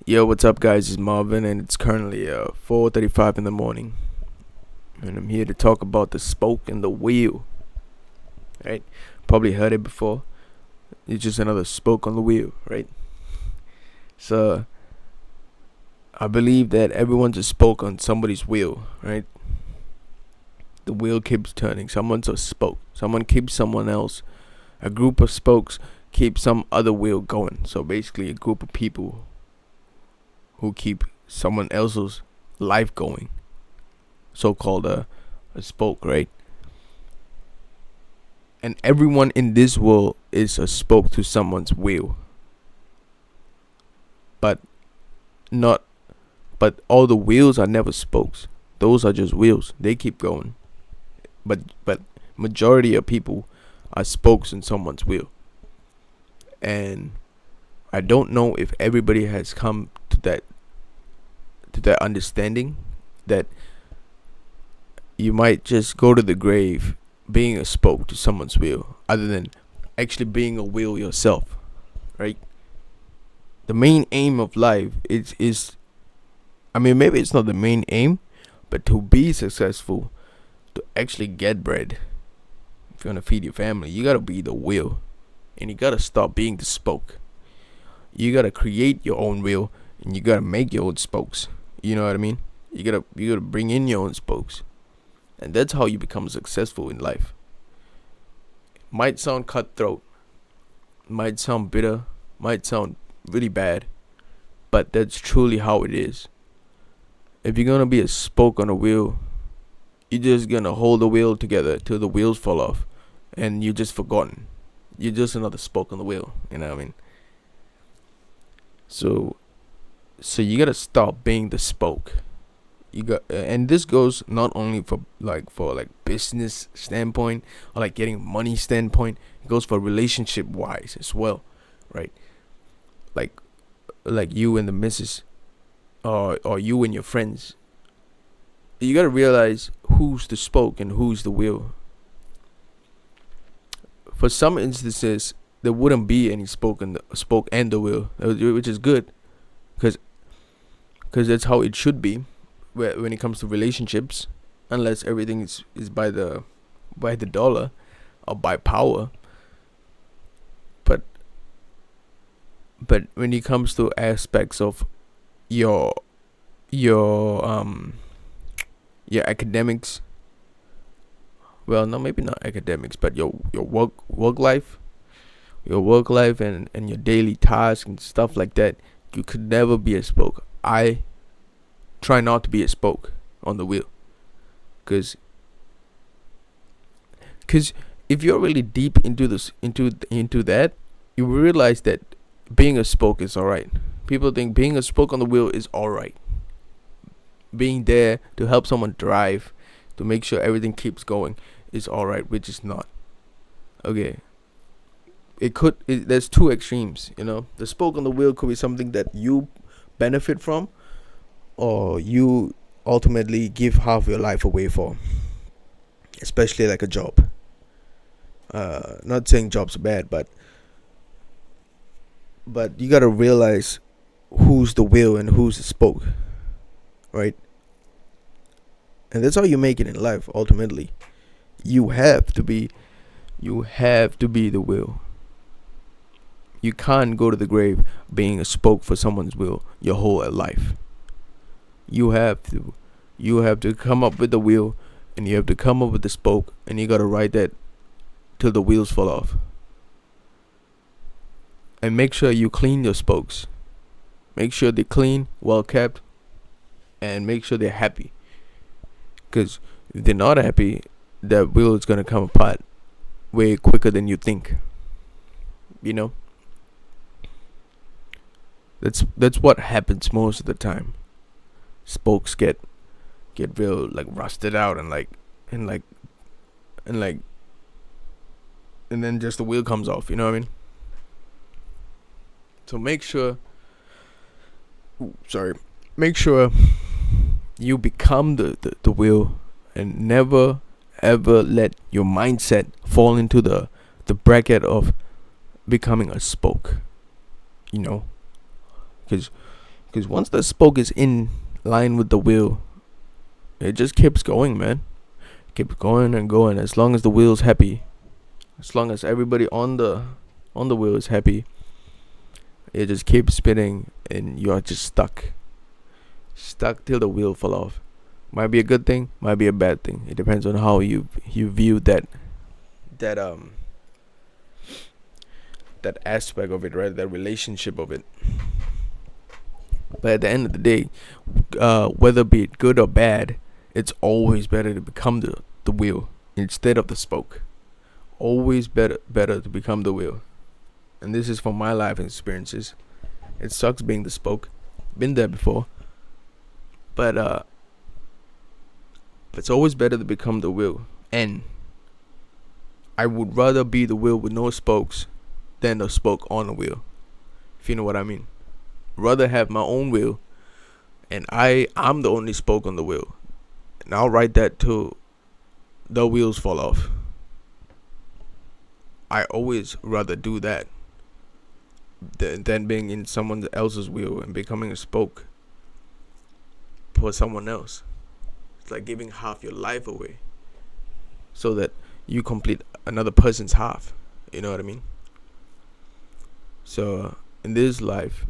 Yo, what's up, guys? It's Marvin, and it's currently 4:35 in the morning, and I'm here to talk about the spoke and the wheel. Right? Probably heard it before. It's just another spoke on the wheel, right? So I believe that everyone's a spoke on somebody's wheel, right? The wheel keeps turning. Someone's a spoke. Someone keeps someone else. A group of spokes keep some other wheel going. So basically, a group of people who keep someone else's life going, so called a spoke, right? And everyone in this world is a spoke to someone's wheel, but not but all the wheels are never spokes. Those are just wheels. They keep going. But majority of people are spokes in someone's wheel. And I don't know if everybody has come to that understanding that you might just go to the grave being a spoke to someone's wheel other than actually being a wheel yourself, right? The main aim of life is I mean, maybe it's not the main aim, but to be successful, to actually get bread, if you're gonna feed your family, you gotta be the wheel, and you gotta stop being the spoke. You gotta create your own wheel, and you gotta make your own spokes. You know what I mean? You gotta bring in your own spokes, and that's how you become successful in life. Might sound cutthroat, might sound bitter, might sound really bad, but that's truly how it is. If you're gonna be a spoke on a wheel, you're just gonna hold the wheel together till the wheels fall off, and you're just forgotten. You're just another spoke on the wheel. You know what I mean? So, so you gotta stop being the spoke. And this goes not only for business standpoint or like getting money standpoint. It goes for relationship wise as well, right? Like, like you and the missus, or you and your friends. You gotta realize who's the spoke and who's the wheel. For some instances, there wouldn't be any spoke and the wheel, which is good, because that's how it should be. When it comes to relationships, unless everything is by the dollar or by power, but when it comes to aspects of your your um your academics, well, no, maybe not academics, but your work life and your daily tasks and stuff like that, you could never be a spoke. I try not to be a spoke on the wheel, because if you're really deep into this into that, you realize that being a spoke is all right. People think being a spoke on the wheel is all right. Being there to help someone drive, to make sure everything keeps going, is all right, which is not. Okay, there's two extremes. The spoke on the wheel could be something that you benefit from, or you ultimately give half your life away for, especially like a job. Not saying jobs are bad, but you gotta realize who's the wheel and who's the spoke, right? And that's how you make it in life. Ultimately, you have to be the wheel. You can't go to the grave being a spoke for someone's wheel your whole life. You have to come up with the wheel, and you have to come up with the spoke, and you gotta ride that till the wheels fall off. And make sure you clean your spokes. Make sure they're clean, well kept, and make sure they're happy. Because if they're not happy, that wheel is gonna come apart way quicker than you think. You know, that's what happens most of the time. Spokes get real like rusted out, and like and like and then just the wheel comes off. You know what I mean? So make sure you become the wheel, and never ever let your mindset fall into the bracket of becoming a spoke. You know, because Because once the spoke is in line with the wheel, it just keeps going, man. Keeps going and going. As long as the wheel's happy, as long as everybody on the wheel is happy, it just keeps spinning, and you are just stuck till the wheel fall off. Might be a good thing, might be a bad thing. It depends on how you view that that aspect of it, right? That relationship of it. But at the end of the day, whether be it good or bad, it's always better to become the wheel instead of the spoke. Always better to become the wheel. And this is from my life experiences. It sucks being the spoke. Been there before. But it's always better to become the wheel. And I would rather be the wheel with no spokes than the spoke on the wheel. If you know what I mean. Rather have my own wheel, and I'm the only spoke on the wheel, and I'll ride that till the wheels fall off. I always rather do that than being in someone else's wheel and becoming a spoke for someone else. It's like giving half your life away so that you complete another person's half. You know what I mean? So in this life,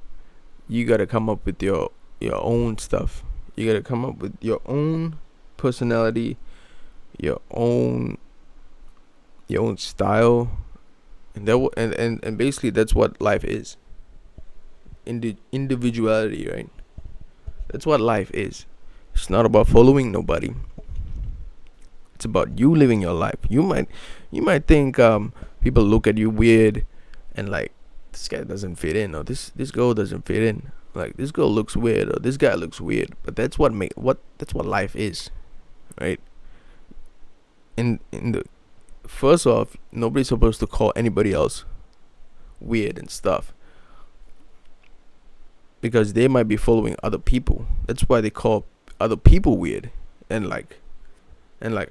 you gotta come up with your own stuff. You gotta come up with your own personality, your own style, and and basically that's what life is. Individuality, right? That's what life is. It's not about following nobody. It's about you living your life. You might think people look at you weird and like, this guy doesn't fit in, or this girl doesn't fit in. Like, this girl looks weird, or this guy looks weird. But that's what life is, right? In the first off, nobody's supposed to call anybody else weird and stuff, because they might be following other people. That's why they call other people weird and like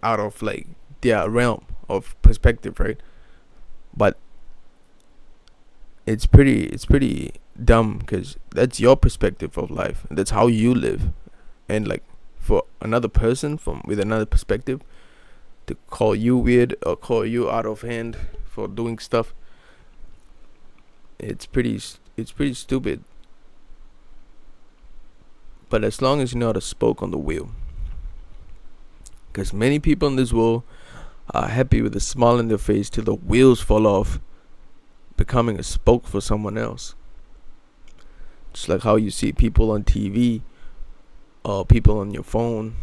out of like their realm of perspective, right? But it's pretty dumb, because that's your perspective of life. That's how you live. And like, for another person with another perspective to call you weird or call you out of hand for doing stuff, it's pretty stupid. But as long as you know how to spoke on the wheel, because many people in this world are happy with a smile on their face till the wheels fall off, becoming a spoke for someone else. Just like how you see people on TV or people on your phone,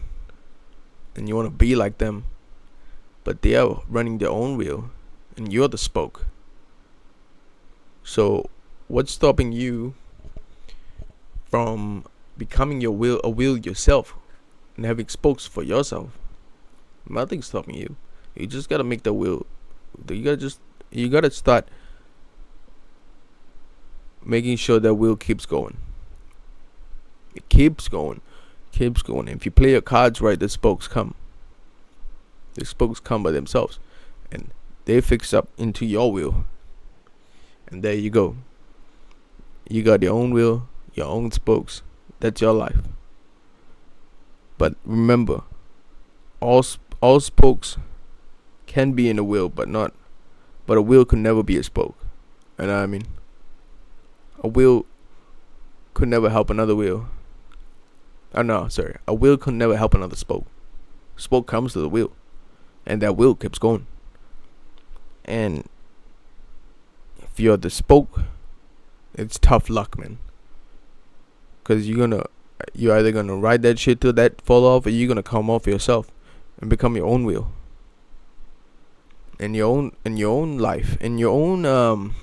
and you want to be like them, but they are running their own wheel and you're the spoke. So what's stopping you from becoming a wheel yourself and having spokes for yourself? Nothing's stopping you. You just gotta make the wheel. You gotta start making sure that wheel keeps going. It keeps going. If you play your cards right, the spokes come. The spokes come by themselves, and they fix up into your wheel. And there you go. You got your own wheel, your own spokes. That's your life. But remember, all spokes can be in a wheel, but a wheel could never be a spoke. You know what I mean? A wheel could never help another wheel. Oh no, sorry. A wheel could never help another spoke. Spoke comes to the wheel, and that wheel keeps going. And if you're the spoke, it's tough luck, man. Cause you're either gonna ride that shit till that fall off, or you're gonna come off yourself and become your own wheel. In your own life, in your own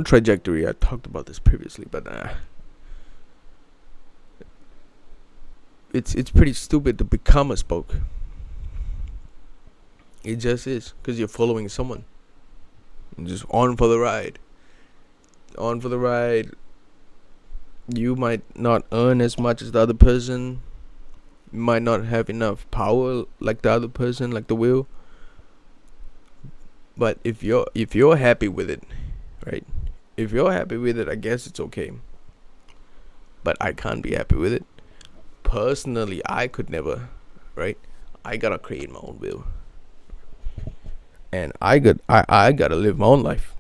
trajectory. I talked about this previously, but it's pretty stupid to become a spoke. It just is, because you're following someone. You're just on for the ride. You might not earn as much as the other person. You might not have enough power like the other person, like the wheel. But if you're happy with it, right? If you're happy with it, I guess it's okay. but I can't be happy with it. Personally, I could never, right? I gotta create my own will, and I gotta live my own life,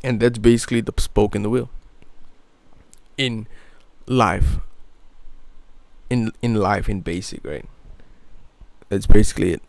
and that's basically the spoke in the will in life, in life in basic, right? That's basically it.